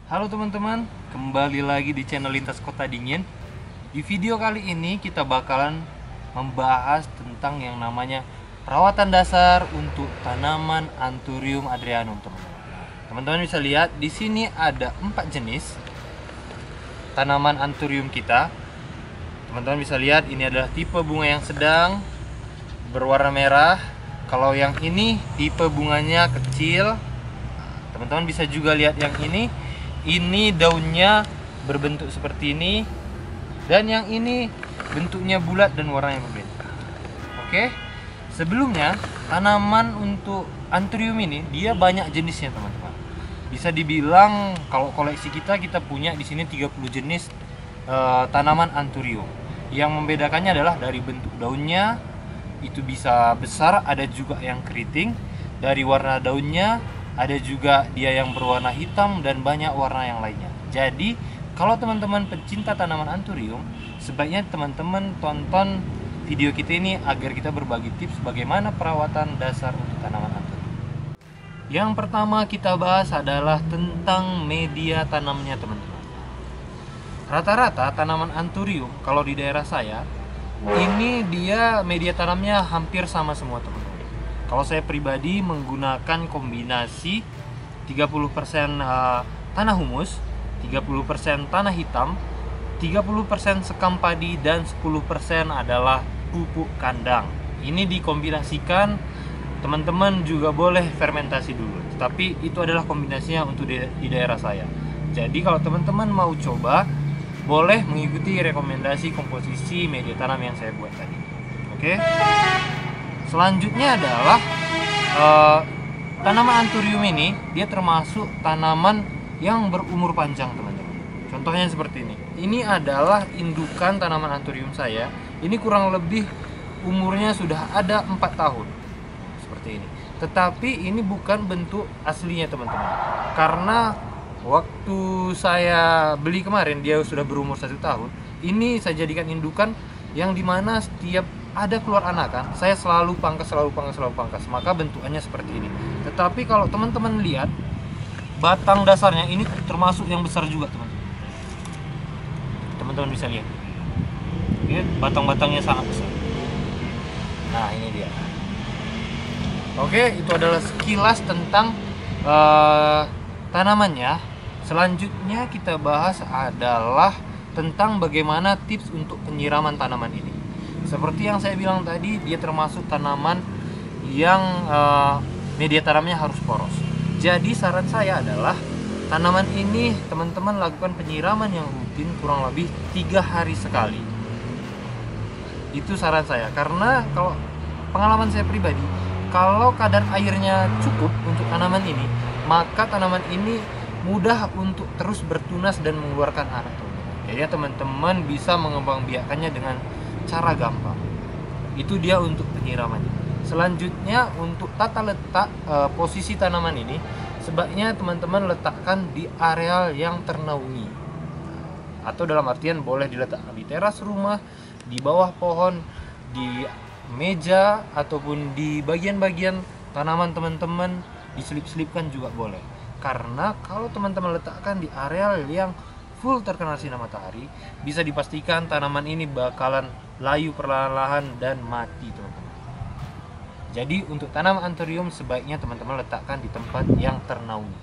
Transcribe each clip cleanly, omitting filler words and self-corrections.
Halo teman-teman, kembali lagi di channel Lintas Kota Dingin. Di video kali ini kita bakalan membahas tentang yang namanya perawatan dasar untuk tanaman Anthurium adrianum, teman-teman. Teman-teman bisa lihat di sini ada 4 jenis tanaman Anthurium kita. Teman-teman bisa lihat ini adalah tipe bunga yang sedang berwarna merah. Kalau yang ini tipe bunganya kecil. Teman-teman bisa juga lihat yang ini daunnya berbentuk seperti ini, dan yang ini bentuknya bulat dan warnanya berbeda. Oke, sebelumnya tanaman untuk Anthurium ini dia banyak jenisnya, teman-teman. Bisa dibilang kalau koleksi kita punya di sini 30 jenis tanaman Anthurium. Yang membedakannya adalah dari bentuk daunnya, itu bisa besar, ada juga yang keriting. Dari warna daunnya, ada juga dia yang berwarna hitam, dan banyak warna yang lainnya. Jadi kalau teman-teman pecinta tanaman Anthurium, sebaiknya teman-teman tonton video kita ini agar kita berbagi tips bagaimana perawatan dasar untuk tanaman Anthurium. Yang pertama kita bahas adalah tentang media tanamnya, teman-teman. Rata-rata tanaman Anthurium kalau di daerah saya ini dia media tanamnya hampir sama semua, teman-teman. Kalau saya pribadi menggunakan kombinasi 30% tanah humus, 30% tanah hitam, 30% sekam padi, dan 10% adalah pupuk kandang. Ini dikombinasikan, teman-teman juga boleh fermentasi dulu. Tapi itu adalah kombinasinya untuk di daerah saya. Jadi kalau teman-teman mau coba, boleh mengikuti rekomendasi komposisi media tanam yang saya buat tadi. Oke. Selanjutnya adalah tanaman Anthurium ini dia termasuk tanaman yang berumur panjang, teman-teman. Contohnya seperti ini. Ini adalah indukan tanaman Anthurium saya. Ini kurang lebih umurnya sudah ada 4 tahun. Seperti ini. Tetapi ini bukan bentuk aslinya, teman-teman. Karena waktu saya beli kemarin dia sudah berumur 1 tahun. Ini saya jadikan indukan yang dimana setiap ada keluar anakan, saya selalu pangkas, maka bentukannya seperti ini. Tetapi kalau teman-teman lihat batang dasarnya ini termasuk yang besar juga, teman-teman. Teman-teman bisa lihat, oke, batang-batangnya sangat besar. Nah, ini dia. Oke, itu adalah sekilas tentang tanamannya. Selanjutnya kita bahas adalah tentang bagaimana tips untuk penyiraman tanaman ini. Seperti yang saya bilang tadi, dia termasuk tanaman yang media tanamnya harus poros. Jadi saran saya adalah tanaman ini teman-teman lakukan penyiraman yang rutin kurang lebih 3 hari sekali. Itu saran saya, karena kalau pengalaman saya pribadi, kalau kadar airnya cukup untuk tanaman ini, maka tanaman ini mudah untuk terus bertunas dan mengeluarkan anak. Jadi teman-teman bisa mengembangbiakannya dengan cara gampang. Itu dia untuk penyiramannya. Selanjutnya untuk tata letak posisi tanaman ini, sebaiknya teman-teman letakkan di areal yang ternaungi, atau dalam artian boleh diletakkan di teras rumah, di bawah pohon, di meja, ataupun di bagian-bagian tanaman teman-teman diselip-selipkan juga boleh. Karena kalau teman-teman letakkan di areal yang full terkena sinar matahari, bisa dipastikan tanaman ini bakalan layu perlahan-lahan dan mati, teman-teman. Jadi untuk tanaman Anthurium sebaiknya teman-teman letakkan di tempat yang ternaungi.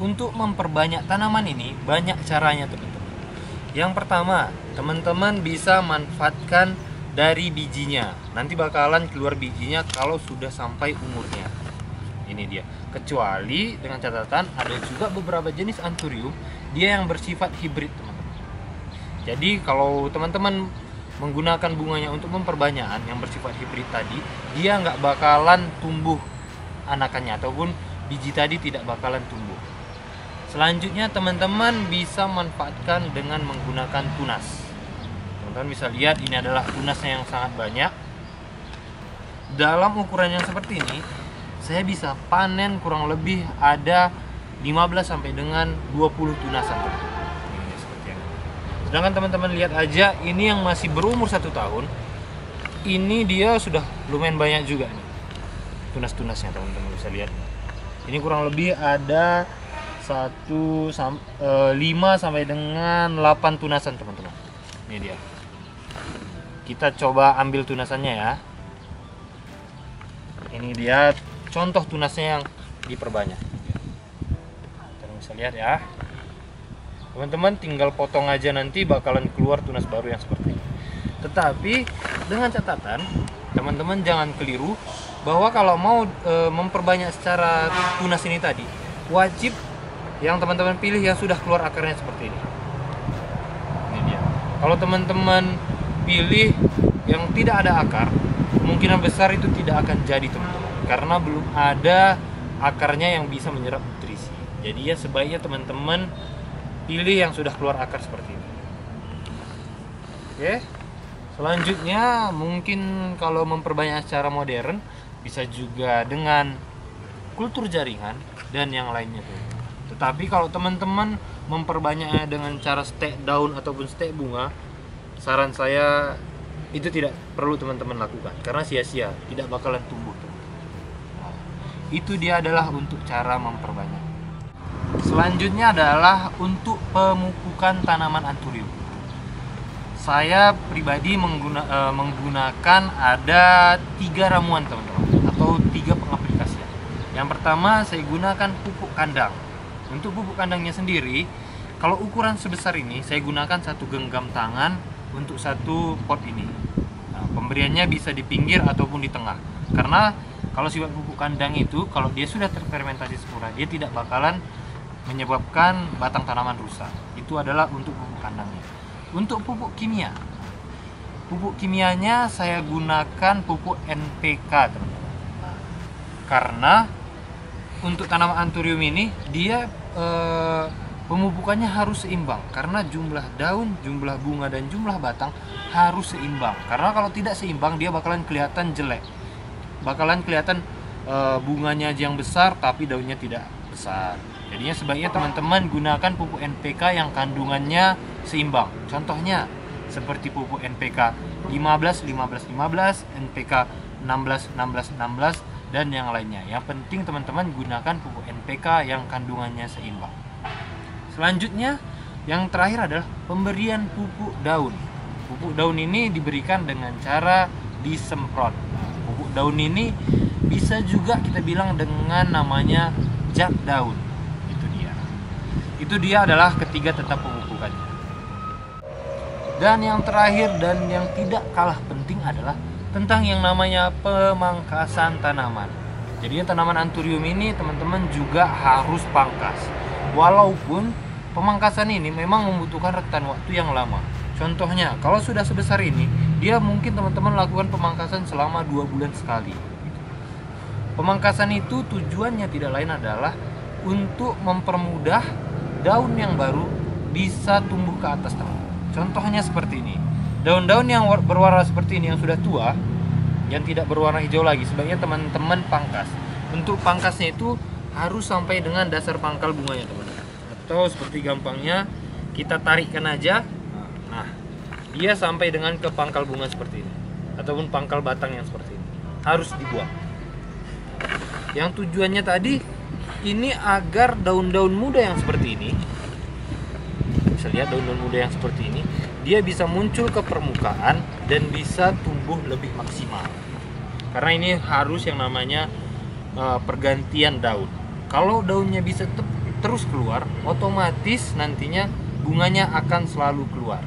Untuk memperbanyak tanaman ini banyak caranya, teman-teman. Yang pertama, teman-teman bisa manfaatkan dari bijinya. Nanti bakalan keluar bijinya kalau sudah sampai umurnya. Ini dia. Kecuali dengan catatan ada juga beberapa jenis Anthurium dia yang bersifat hibrid, teman-teman. Jadi kalau teman-teman menggunakan bunganya untuk memperbanyakkan yang bersifat hibrid tadi, dia nggak bakalan tumbuh anakannya, ataupun biji tadi tidak bakalan tumbuh. Selanjutnya teman-teman bisa manfaatkan dengan menggunakan tunas. Teman-teman bisa lihat ini adalah tunasnya yang sangat banyak. Dalam ukuran yang seperti ini, saya bisa panen kurang lebih ada 15 sampai dengan 20 tunasan. Ini seperti ini. Sedangkan teman-teman lihat aja, ini yang masih berumur 1 tahun, ini dia sudah lumayan banyak juga nih tunas-tunasnya, teman-teman bisa lihat. Ini kurang lebih ada 1, 5 sampai dengan 8 tunasan teman-teman. Ini dia. Kita coba ambil tunasannya ya. Ini dia contoh tunasnya yang diperbanyak. Kalian bisa lihat ya. Teman-teman tinggal potong aja, nanti bakalan keluar tunas baru yang seperti ini. Tetapi dengan catatan, teman-teman jangan keliru bahwa kalau mau memperbanyak secara tunas ini tadi, wajib yang teman-teman pilih yang sudah keluar akarnya seperti ini. Ini dia. Kalau teman-teman pilih yang tidak ada akar, kemungkinan besar itu tidak akan jadi teman-teman, karena belum ada akarnya yang bisa menyerap nutrisi. Jadi ya sebaiknya teman-teman pilih yang sudah keluar akar seperti ini. Oke. Selanjutnya mungkin kalau memperbanyak secara modern bisa juga dengan kultur jaringan dan yang lainnya tuh. Tetapi kalau teman-teman memperbanyaknya dengan cara stek daun ataupun stek bunga, saran saya itu tidak perlu teman-teman lakukan karena sia-sia, tidak bakalan tumbuh. Nah, itu dia adalah untuk cara memperbanyak. Selanjutnya adalah untuk pemupukan tanaman anthurium. Saya pribadi menggunakan ada 3 ramuan teman-teman, atau 3 pengaplikasian. Yang pertama saya gunakan pupuk kandang. Untuk pupuk kandangnya sendiri, kalau ukuran sebesar ini saya gunakan 1 genggam tangan untuk 1 pot ini. Nah, pemberiannya bisa di pinggir ataupun di tengah. Karena kalau sifat pupuk kandang itu, kalau dia sudah terfermentasi sempurna, dia tidak bakalan menyebabkan batang tanaman rusak. Itu adalah untuk pupuk kandangnya. Untuk pupuk kimia, pupuk kimianya saya gunakan pupuk NPK teman-teman. Karena untuk tanaman anthurium ini dia pemupukannya harus seimbang, karena jumlah daun, jumlah bunga dan jumlah batang harus seimbang. Karena kalau tidak seimbang dia bakalan kelihatan jelek, bakalan kelihatan bunganya aja yang besar tapi daunnya tidak besar. Jadinya sebaiknya teman-teman gunakan pupuk NPK yang kandungannya seimbang. Contohnya seperti pupuk NPK 15 15 15, NPK 16 16 16 dan yang lainnya. Yang penting teman-teman gunakan pupuk NPK yang kandungannya seimbang. Selanjutnya yang terakhir adalah pemberian pupuk daun. Pupuk daun ini diberikan dengan cara disemprot. Pupuk daun ini bisa juga kita bilang dengan namanya jak daun. Itu dia adalah ketiga tetap pemupukannya. Dan yang terakhir dan yang tidak kalah penting adalah tentang yang namanya pemangkasan tanaman. Jadi tanaman anthurium ini teman-teman juga harus pangkas. Walaupun pemangkasan ini memang membutuhkan rentan waktu yang lama. Contohnya kalau sudah sebesar ini, dia mungkin teman-teman lakukan pemangkasan selama 2 bulan sekali. Pemangkasan itu tujuannya tidak lain adalah untuk mempermudah daun yang baru bisa tumbuh ke atas teman. Contohnya seperti ini. Daun-daun yang berwarna seperti ini yang sudah tua, yang tidak berwarna hijau lagi, sebaiknya teman-teman pangkas. Untuk pangkasnya itu harus sampai dengan dasar pangkal bunganya teman-teman. Atau seperti gampangnya kita tarikkan aja. Nah, dia sampai dengan ke pangkal bunga seperti ini, ataupun pangkal batang yang seperti ini. Harus dibuang. Yang tujuannya tadi ini agar daun-daun muda yang seperti ini, bisa lihat daun-daun muda yang seperti ini, dia bisa muncul ke permukaan dan bisa tumbuh lebih maksimal. Karena ini harus yang namanya pergantian daun. Kalau daunnya bisa terus keluar, otomatis nantinya bunganya akan selalu keluar.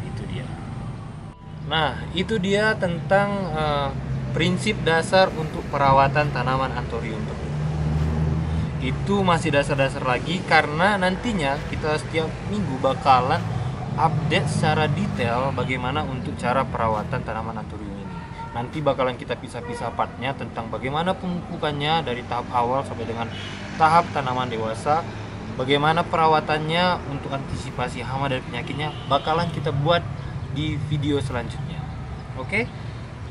Itu dia. Nah, itu dia tentang prinsip dasar untuk perawatan tanaman anthurium. Itu masih dasar-dasar lagi karena nantinya kita setiap minggu bakalan update secara detail bagaimana untuk cara perawatan tanaman anthurium ini. Nanti bakalan kita pisah-pisah partnya tentang bagaimana pemupukannya dari tahap awal sampai dengan tahap tanaman dewasa, bagaimana perawatannya untuk antisipasi hama dan penyakitnya bakalan kita buat di video selanjutnya. Oke?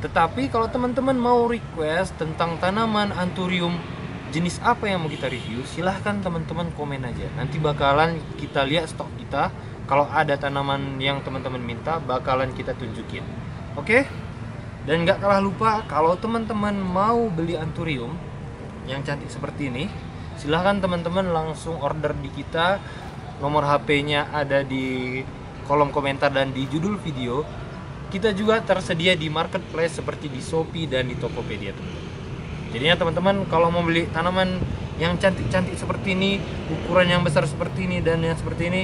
Tetapi kalau teman-teman mau request tentang tanaman anthurium jenis apa yang mau kita review, silahkan teman-teman komen aja. Nanti bakalan kita lihat stok kita. Kalau ada tanaman yang teman-teman minta, bakalan kita tunjukin. Oke? Dan nggak kalah lupa, kalau teman-teman mau beli anthurium yang cantik seperti ini, silahkan teman-teman langsung order di kita. Nomor HP-nya ada di kolom komentar dan di judul video. Kita juga tersedia di marketplace seperti di Shopee dan di Tokopedia, teman-teman. Jadinya teman-teman kalau mau beli tanaman yang cantik-cantik seperti ini, ukuran yang besar seperti ini dan yang seperti ini,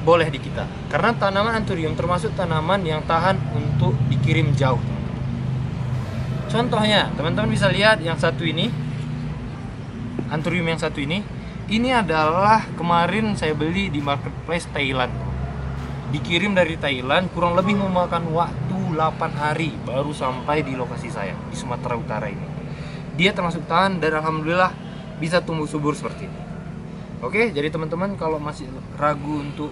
boleh di kita. Karena tanaman anthurium termasuk tanaman yang tahan untuk dikirim jauh, teman-teman. Contohnya, teman-teman bisa lihat yang satu ini, anthurium yang satu ini adalah kemarin saya beli di marketplace Thailand. Dikirim dari Thailand, kurang lebih memakan waktu 8 hari baru sampai di lokasi saya di Sumatera Utara ini. Dia termasuk tahan dan alhamdulillah bisa tumbuh subur seperti ini. Oke, jadi teman-teman kalau masih ragu untuk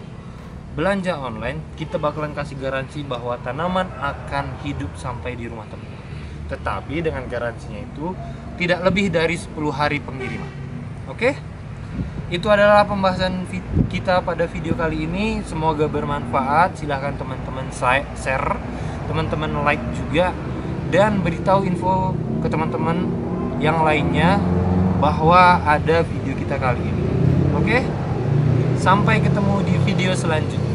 belanja online, kita bakalan kasih garansi bahwa tanaman akan hidup sampai di rumah teman-teman. Tetapi dengan garansinya itu tidak lebih dari 10 hari pengiriman. Oke? Itu adalah pembahasan kita pada video kali ini. Semoga bermanfaat. Silahkan teman-teman share, teman-teman like juga, dan beritahu info ke teman-teman yang lainnya bahwa ada video kita kali ini. Oke? Sampai ketemu di video selanjutnya.